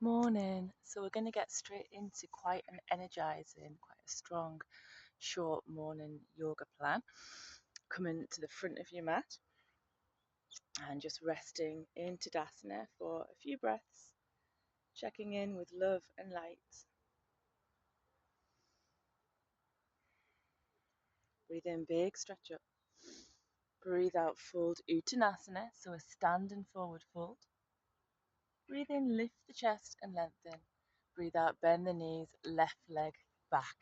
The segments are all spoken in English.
Morning. So we're going to get straight into quite an energizing, quite a strong, short morning yoga plan. Coming to the front of your mat and just resting in Tadasana for a few breaths, checking in with love and light. Breathe in, big stretch up. Breathe out, fold Uttanasana, so a standing forward fold. Breathe in, lift the chest and lengthen. Breathe out, bend the knees, left leg back.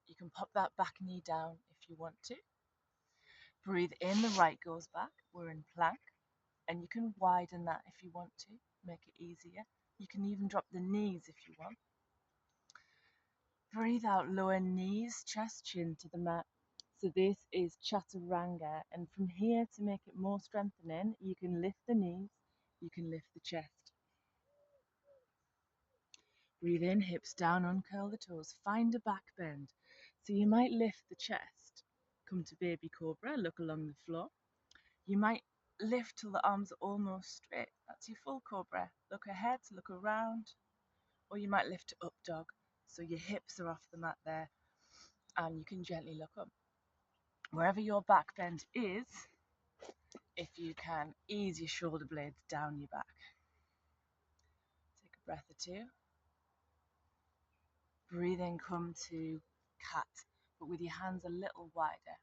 You can pop that back knee down if you want to. Breathe in, the right goes back. We're in plank, and you can widen that if you want to, make it easier. You can even drop the knees if you want. Breathe out, lower knees, chest, chin to the mat. So this is chaturanga, and from here, to make it more strengthening, you can lift the knees, you can lift the chest. Breathe in, hips down, uncurl the toes, find a back bend. So you might lift the chest, come to baby cobra, look along the floor. You might lift till the arms are almost straight. That's your full cobra. Look ahead, look around. Or you might lift to up dog. So your hips are off the mat there and you can gently look up. Wherever your back bend is, if you can, ease your shoulder blades down your back. Take a breath or two. Breathe in, come to cat, but with your hands a little wider.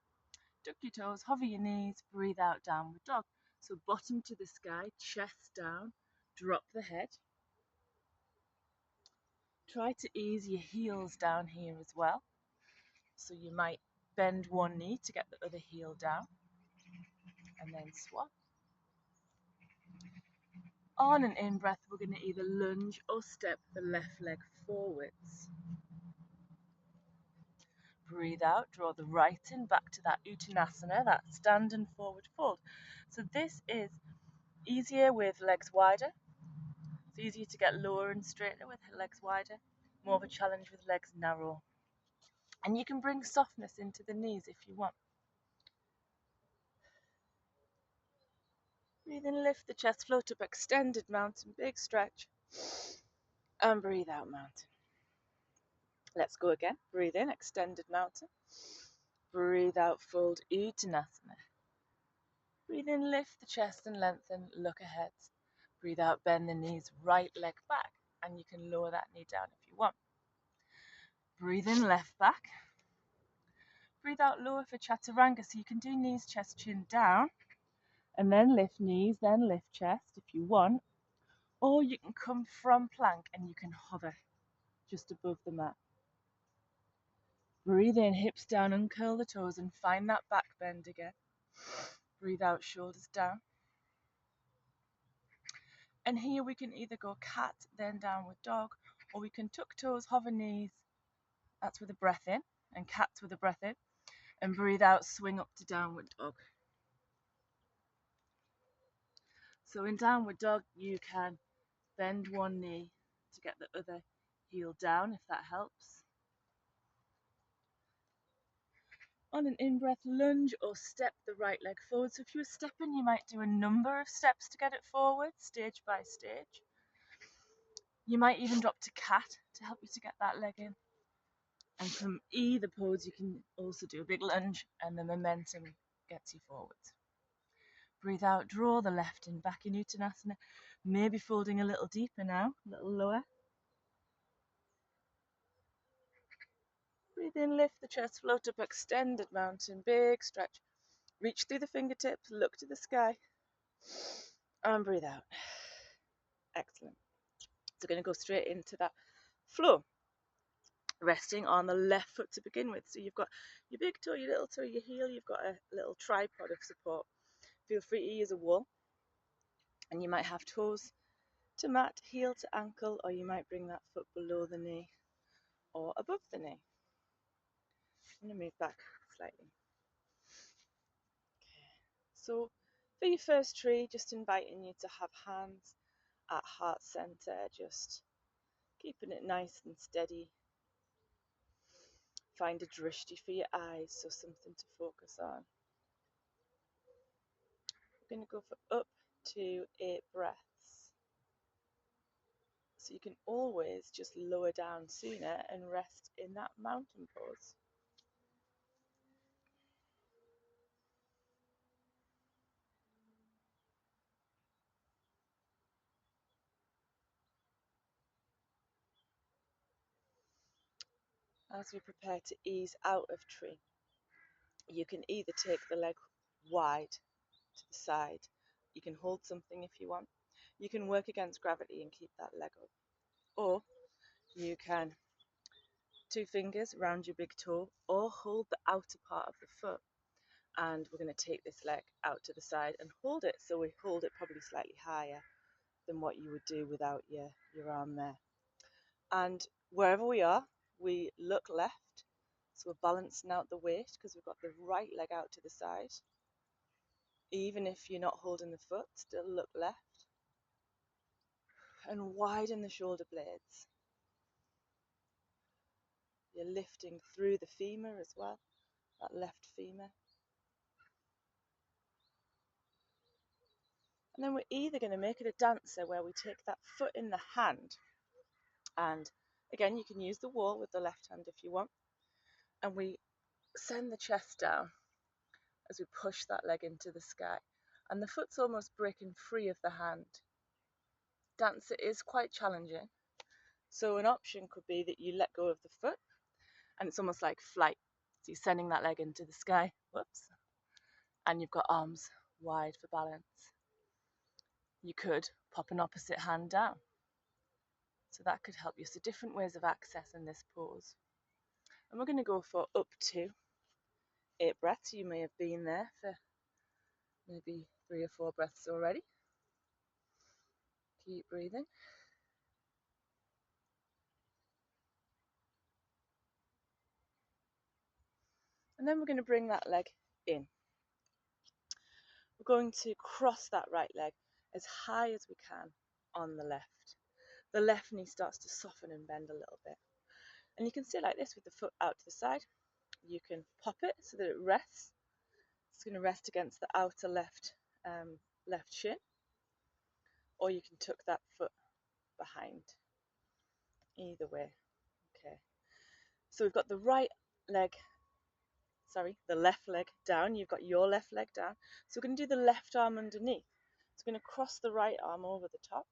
Tuck your toes, hover your knees, breathe out, downward dog. So bottom to the sky, chest down, drop the head. Try to ease your heels down here as well. So you might bend one knee to get the other heel down and then swap. On an in-breath, we're going to either lunge or step the left leg forwards. Breathe out, draw the right in back to that Uttanasana, that stand and forward fold. So this is easier with legs wider. It's easier to get lower and straighter with legs wider. More of a challenge with legs narrow. And you can bring softness into the knees if you want. Breathe in, lift the chest, float up, extended mountain, big stretch. And breathe out, mountain. Let's go again. Breathe in, extended mountain. Breathe out, fold, Uttanasana. Breathe in, lift the chest and lengthen, look ahead. Breathe out, bend the knees, right leg back. And you can lower that knee down if you want. Breathe in, left back. Breathe out, lower for chaturanga. So you can do knees, chest, chin down. And then lift knees, then lift chest if you want. Or you can come from plank and you can hover just above the mat. Breathe in, hips down, uncurl the toes and find that back bend again. Breathe out, shoulders down. And here we can either go cat, then downward dog, or we can tuck toes, hover knees. That's with a breath in, and cats with a breath in. And breathe out, swing up to downward dog. So in downward dog, you can bend one knee to get the other heel down, if that helps. On an in-breath, lunge or step the right leg forward. So if you were stepping, you might do a number of steps to get it forward, stage by stage. You might even drop to cat to help you to get that leg in. And from either pose, you can also do a big lunge and the momentum gets you forwards. Breathe out, draw the left in, back in Uttanasana. Maybe folding a little deeper now, a little lower. Breathe in, lift the chest, float up, extended mountain, big stretch. Reach through the fingertips, look to the sky, and breathe out. Excellent. So we're going to go straight into that flow. Resting on the left foot to begin with. So you've got your big toe, your little toe, your heel, you've got a little tripod of support. Feel free to use a wall. And you might have toes to mat, heel to ankle, or you might bring that foot below the knee or above the knee. I'm going to move back slightly. Okay. So for your first tree, just inviting you to have hands at heart center, just keeping it nice and steady. Find a drishti for your eyes, so something to focus on. We're going to go for up to 8 breaths. So you can always just lower down sooner and rest in that mountain pose. As we prepare to ease out of tree, you can either take the leg wide to the side, you can hold something if you want, you can work against gravity and keep that leg up, or you can two fingers round your big toe or hold the outer part of the foot, and we're going to take this leg out to the side and hold it, so we hold it probably slightly higher than what you would do without your arm there. And wherever we are, we look left, so we're balancing out the weight because we've got the right leg out to the side. Even if you're not holding the foot, still look left and widen the shoulder blades. You're lifting through the femur as well, that left femur. And then we're either going to make it a dancer where we take that foot in the hand, and again you can use the wall with the left hand if you want, and we send the chest down as we push that leg into the sky, and the foot's almost breaking free of the hand. Dancer is quite challenging, so an option could be that you let go of the foot and it's almost like flight. So you're sending that leg into the sky, whoops, and you've got arms wide for balance. You could pop an opposite hand down, so that could help you. So different ways of accessing this pose. And we're going to go for up to 8 breaths. You may have been there for maybe 3 or 4 breaths already. Keep breathing. And then we're going to bring that leg in. We're going to cross that right leg as high as we can on the left. The left knee starts to soften and bend a little bit. And you can sit like this with the foot out to the side. You can pop it so that it rests. It's going to rest against the outer left shin. Or you can tuck that foot behind. Either way. Okay. So we've got the left leg down. You've got your left leg down. So we're going to do the left arm underneath. So we're going to cross the right arm over the top.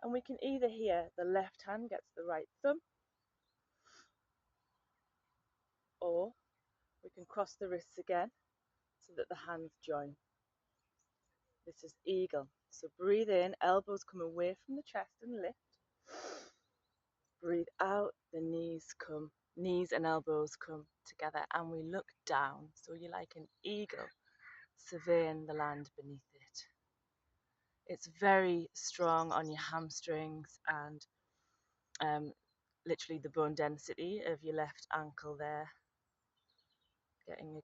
And we can either here, the left hand gets the right thumb, or we can cross the wrists again so that the hands join. This is eagle. So breathe in, elbows come away from the chest and lift. Breathe out, the knees and elbows come together, and we look down. So you're like an eagle surveying the land beneath it. It's very strong on your hamstrings and literally the bone density of your left ankle there, getting a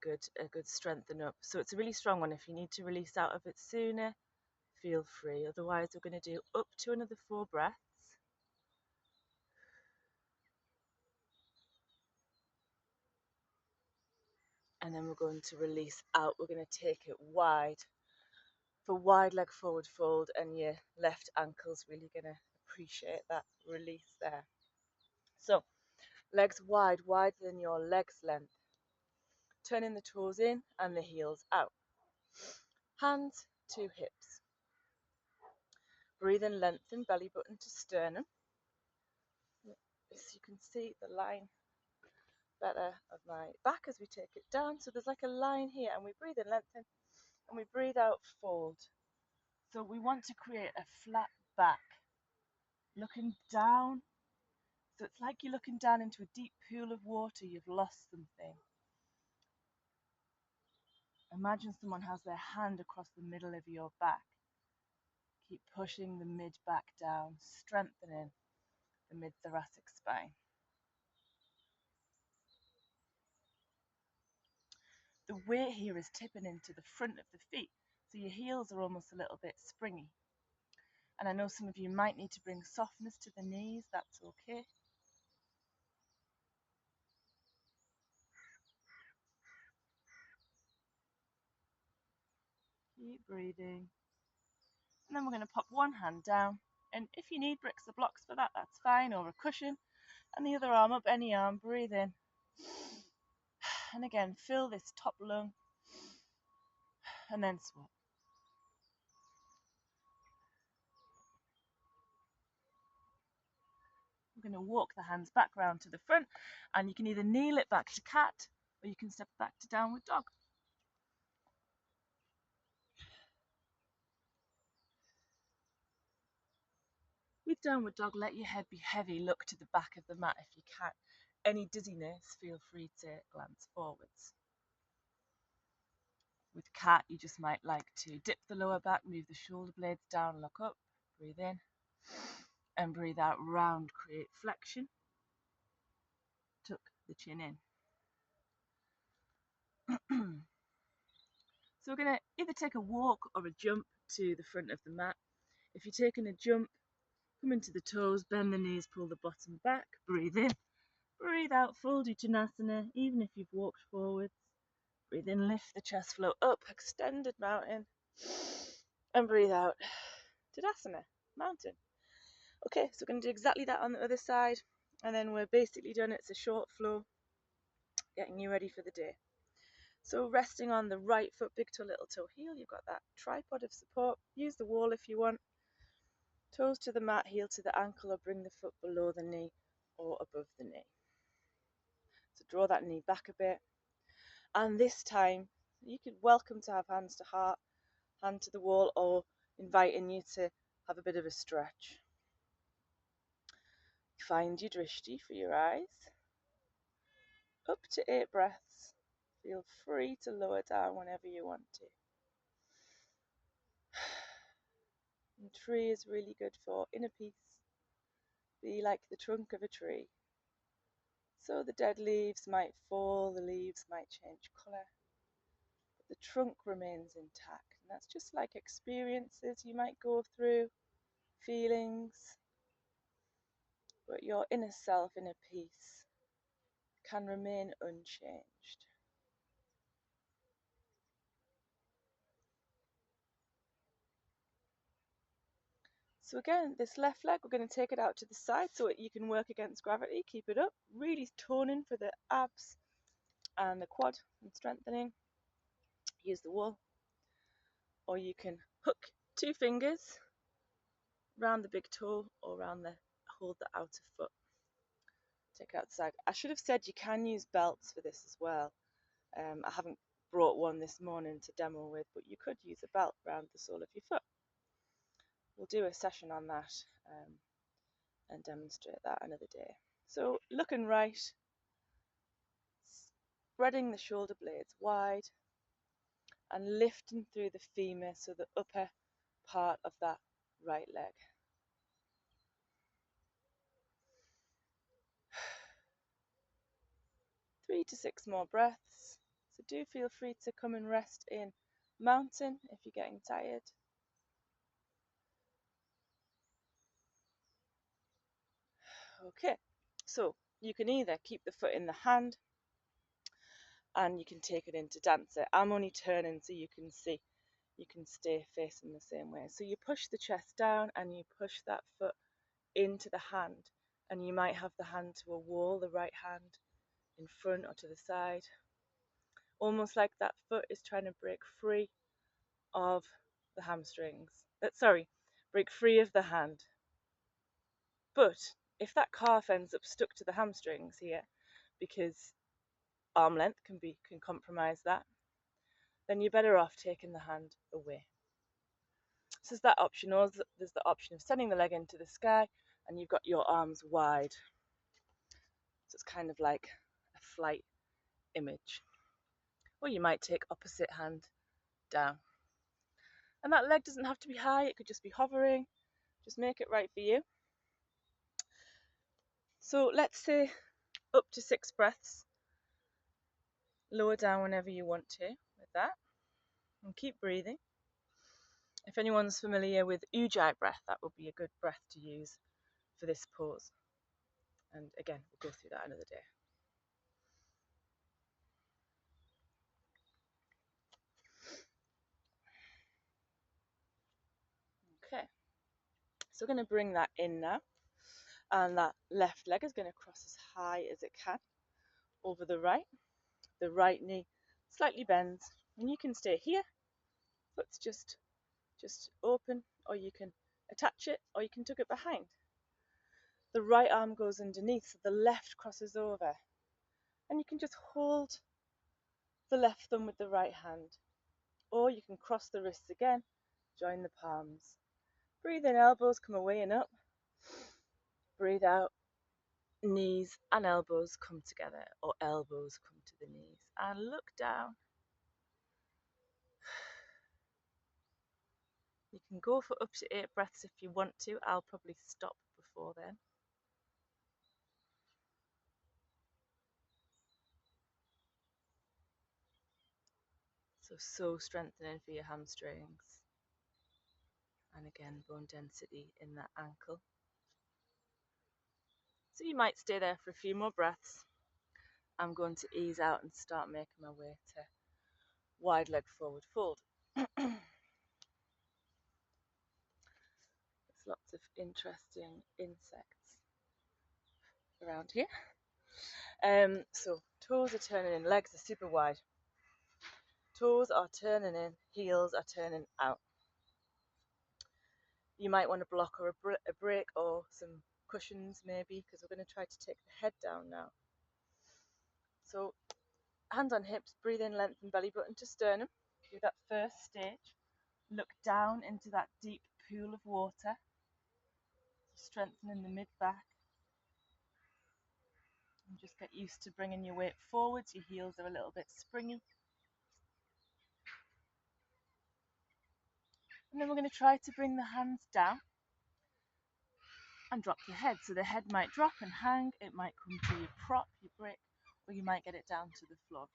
good strengthen up. So it's a really strong one. If you need to release out of it sooner, feel free. Otherwise, we're going to do up to another 4 breaths. And then we're going to release out. We're going to take it wide. For wide leg forward fold, and your left ankle's really going to appreciate that release there. So legs wide, wider than your leg's length. Turning the toes in and the heels out. Hands to hips. Breathe in, lengthen belly button to sternum. So you can see the line better of my back as we take it down. So there's like a line here, and we breathe in, lengthen, and we breathe out, fold. So we want to create a flat back, looking down. So it's like you're looking down into a deep pool of water. You've lost something. Imagine someone has their hand across the middle of your back. Keep pushing the mid back down, strengthening the mid-thoracic spine. The weight here is tipping into the front of the feet, so your heels are almost a little bit springy. And I know some of you might need to bring softness to the knees, that's okay. Keep breathing. And then we're going to pop one hand down And if you need bricks or blocks for that, that's fine, or a cushion. And the other arm up, any arm, breathe in. And again, fill this top lung and then swap. I'm going to walk the hands back round to the front, and you can either kneel it back to cat or you can step back to downward dog. With downward dog, let your head be heavy, look to the back of the mat if you can. Any dizziness, feel free to glance forwards. With cat, you just might like to dip the lower back, move the shoulder blades down, look up, breathe in, and breathe out, round, create flexion, tuck the chin in. So we're going to either take a walk or a jump to the front of the mat. If you're taking a jump, come into the toes, bend the knees, pull the bottom back, breathe in, breathe out, fold Uttanasana, even if you've walked forwards. Breathe in, lift the chest, float up, extended mountain, and breathe out, Tadasana, mountain. Okay, so we're going to do exactly that on the other side, and then we're basically done. It's a short flow, getting you ready for the day. So resting on the right foot, big toe, little toe, heel, you've got that tripod of support. Use the wall if you want. Toes to the mat, heel to the ankle, or bring the foot below the knee or above the knee. So draw that knee back a bit. And this time, you could welcome to have hands to heart, hand to the wall, or inviting you to have a bit of a stretch. Find your drishti for your eyes. Up to 8 breaths. Feel free to lower down whenever you want to. And tree is really good for inner peace. Be like the trunk of a tree. So the dead leaves might fall, the leaves might change colour, but the trunk remains intact. And that's just like experiences you might go through, feelings, but your inner self, inner peace, can remain unchanged. So again, this left leg, we're going to take it out to the side so you can work against gravity. Keep it up, really toning for the abs and the quad and strengthening. Use the wall, or you can hook 2 fingers round the big toe or round the, hold the outer foot. Take it out the side. I should have said you can use belts for this as well. I haven't brought one this morning to demo with, but you could use a belt round the sole of your foot. We'll do a session on that and demonstrate that another day. So looking right, spreading the shoulder blades wide and lifting through the femur, so the upper part of that right leg. Three to 6 more breaths. So do feel free to come and rest in mountain if you're getting tired. Okay, so you can either keep the foot in the hand and you can take it into dancer. I'm only turning so you can see. You can stay facing the same way. So you push the chest down and you push that foot into the hand, and you might have the hand to a wall, the right hand in front or to the side, almost like that foot is trying to break free of the hamstrings. Break free of the hand. But if that calf ends up stuck to the hamstrings here, because arm length can compromise that, then you're better off taking the hand away. So there's that option, or there's the option of sending the leg into the sky and you've got your arms wide. So it's kind of like a flight image. Or you might take opposite hand down. And that leg doesn't have to be high, it could just be hovering. Just make it right for you. So let's say up to 6 breaths. Lower down whenever you want to with that. And keep breathing. If anyone's familiar with Ujjayi breath, that would be a good breath to use for this pose. And again, we'll go through that another day. Okay, So we're going to bring that in now, and that left leg is going to cross as high as it can over the right. The right knee slightly bends, and you can stay here. Foot's just open, or you can attach it, or you can tuck it behind. The right arm goes underneath, so the left crosses over, and you can just hold the left thumb with the right hand, or you can cross the wrists again, join the palms. Breathe in, elbows come away and up. Breathe out, knees and elbows come together, or elbows come to the knees, and look down. You can go for up to 8 breaths if you want to. I'll probably stop before then. So strengthening for your hamstrings. And again, bone density in that ankle. So you might stay there for a few more breaths. I'm going to ease out and start making my way to wide leg forward fold. There's lots of interesting insects around here. So toes are turning in, legs are super wide. Toes are turning in, heels are turning out. You might want a block or a break or some cushions maybe, because we're going to try to take the head down now. So hands on hips, breathe in, lengthen belly button to sternum. Do that first stage. Look down into that deep pool of water, strengthening the mid back. And just get used to bringing your weight forwards. Your heels are a little bit springy. And then we're going to try to bring the hands down and drop the head. So the head might drop and hang. It might come to your prop, your brick, or you might get it down to the floor.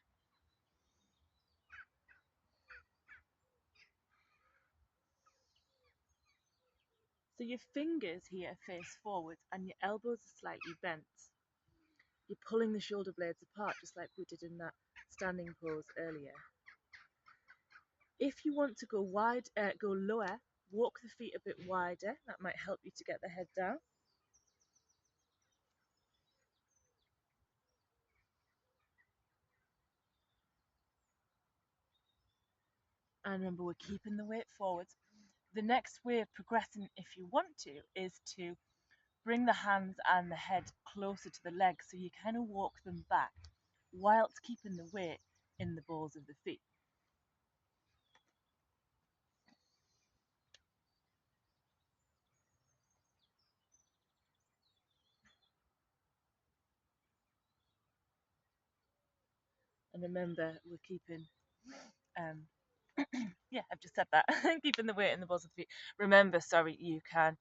So your fingers here face forwards and your elbows are slightly bent. You're pulling the shoulder blades apart, just like we did in that standing pose earlier. If you want to go go lower, walk the feet a bit wider. That might help you to get the head down. And remember, we're keeping the weight forwards. The next way of progressing, if you want to, is to bring the hands and the head closer to the legs, so you kind of walk them back whilst keeping the weight in the balls of the feet. And remember, we're keeping, yeah, I've just said that, keeping the weight in the balls of the feet. Remember, sorry, you can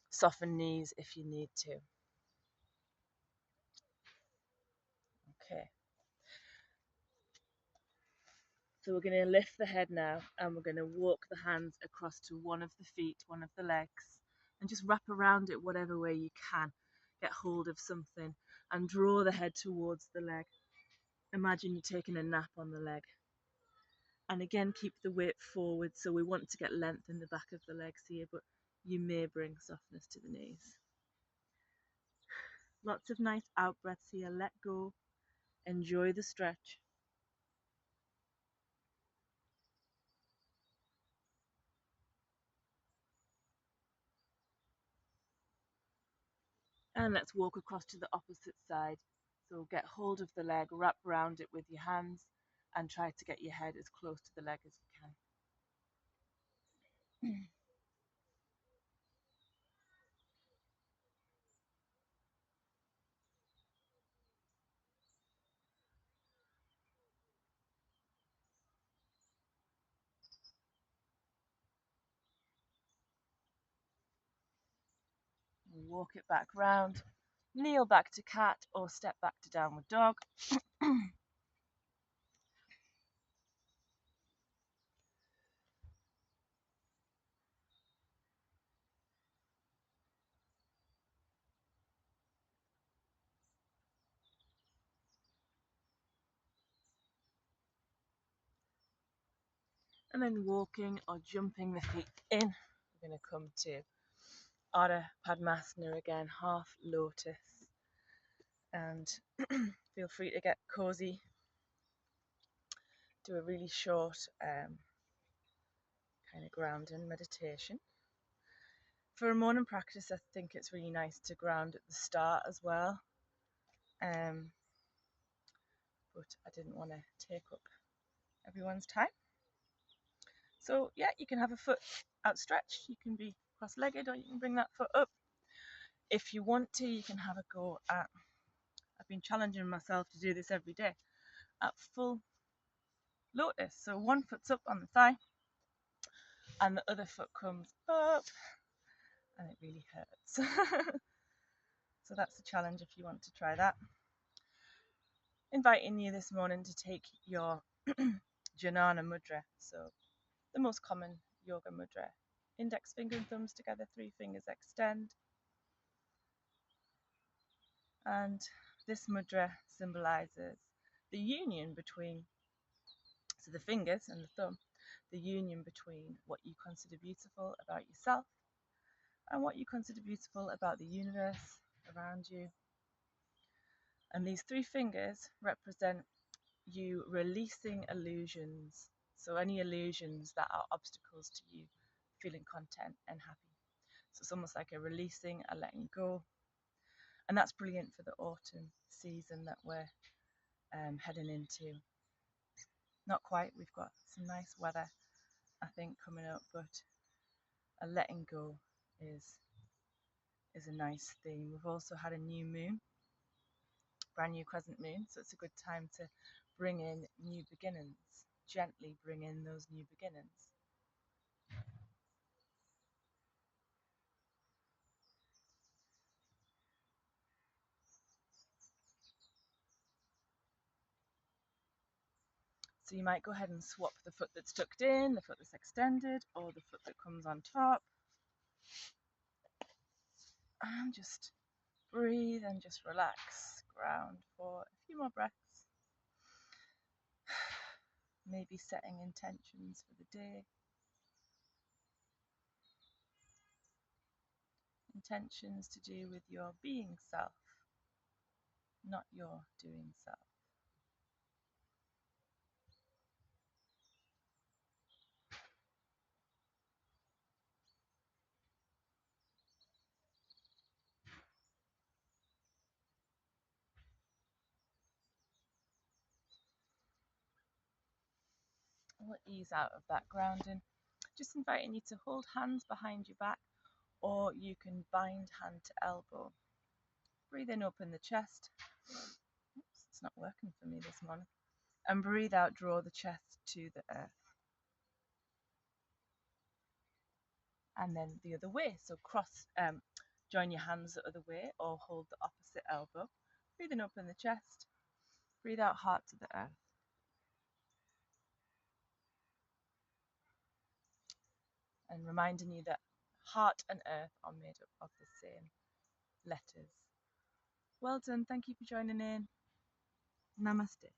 soften knees if you need to. Okay. So we're going to lift the head now, and we're going to walk the hands across to one of the feet, one of the legs, and just wrap around it whatever way you can. Get hold of something and draw the head towards the leg. Imagine you're taking a nap on the leg. And again, keep the weight forward. So we want to get length in the back of the legs here, but you may bring softness to the knees. Lots of nice out breaths here. Let go. Enjoy the stretch. And let's walk across to the opposite side. So get hold of the leg, wrap around it with your hands, and try to get your head as close to the leg as you can. And walk it back round. Kneel back to cat or step back to downward dog. And then walking or jumping the feet in. We're going to come to Ardha Padmasana again, half lotus. And feel free to get cozy. Do a really short kind of grounding meditation. For a morning practice, I think it's really nice to ground at the start as well. But I didn't want to take up everyone's time. So yeah, you can have a foot outstretched, you can be cross-legged, or you can bring that foot up. If you want to, you can have a go at, I've been challenging myself to do this every day, at full lotus. So one foot's up on the thigh and the other foot comes up, and it really hurts. So that's a challenge if you want to try that. Inviting you this morning to take your Jnana mudra, so the most common yoga mudra. Index finger and thumbs together, 3 fingers extend. And this mudra symbolizes the union between, so the fingers and the thumb, the union between what you consider beautiful about yourself and what you consider beautiful about the universe around you. And these 3 fingers represent you releasing illusions. So any illusions that are obstacles to you feeling content and happy. So it's almost like a releasing, a letting go. And that's brilliant for the autumn season that we're heading into. Not quite, we've got some nice weather, I think, coming up, but a letting go is a nice theme. We've also had a new moon, brand new crescent moon, so it's a good time to bring in new beginnings, gently bring in those new beginnings. So you might go ahead and swap the foot that's tucked in, the foot that's extended, or the foot that comes on top. And just breathe and just relax, ground for a few more breaths. Maybe setting intentions for the day. Intentions to do with your being self, not your doing self. We'll ease out of that grounding. Just inviting you to hold hands behind your back, or you can bind hand to elbow. Breathe in, open the chest. Oops, it's not working for me this morning. And breathe out, draw the chest to the earth. And then the other way, so join your hands the other way, or hold the opposite elbow. Breathe in, open the chest. Breathe out, heart to the earth. And reminding you that heart and earth are made up of the same letters. Well done. Thank you for joining in. Namaste.